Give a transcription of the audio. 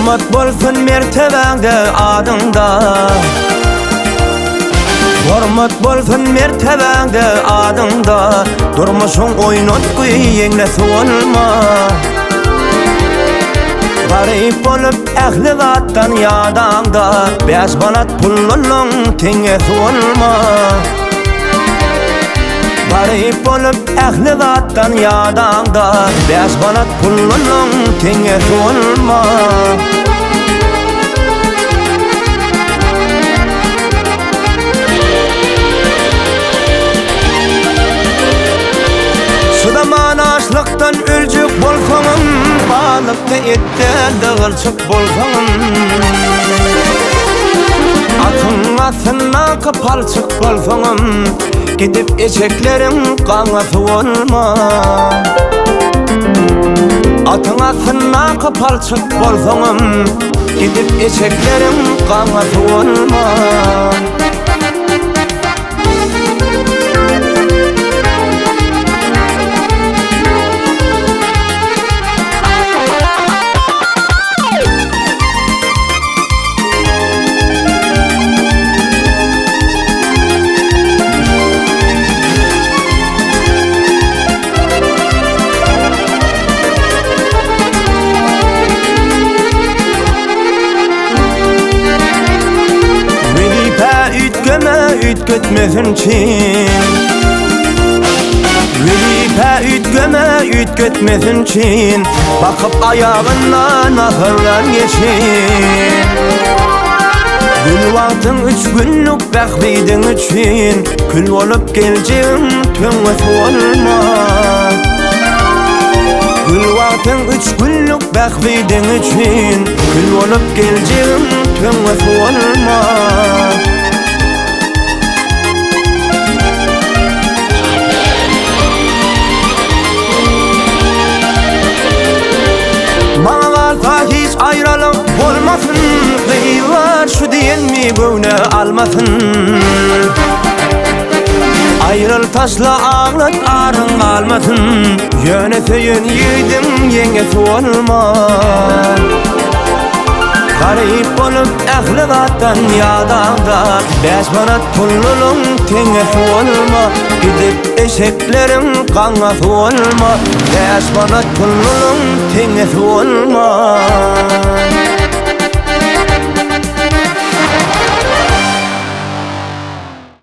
Hormat bolsun mertebende adında. Hormat bolsun mertebende adında. Durmuşun oynatqı yeňlesi bolma. Garip olup ähli zatdan ýadanda. Beş banat pullunun teňesi bolma. Garip olup ähli zatdan ýadanda. Beş banat pullunun teňesi bolma. Şudamanaşlıktan öljek bolsaňam, balykda etderde gylçyk bolsaňam. Atyňa kapalçyk bolsaňam, gidip eçeklerim gaňasy bolma. Atyňa kapalçyk bolsaňam, gidip eçeklerim gaňasy bolma. Ütgötmesinçin Velipe ütgötmesinçin Bakıp ayağına nazarlar geçin Gül vaktın 3 günlük bekliydin üçün Kül olup geleceğim töňesi olma. Gül vaktın 3 günlük bekliydin üçün Kül olup geleceğim töňesi olma. Hiç ayrılık bolmasın, gıylar şu diyenmi göwne almasın. Ayrıl taşla ağlat arın almasın, yöneteyin yiğidim yengesi olma. Garip olup ähli zatdan ýadanda, beş banat pullunun teňesi olma. Gidip eşeklerin gaňasy bolma, beş banat pullunun teňesi olma.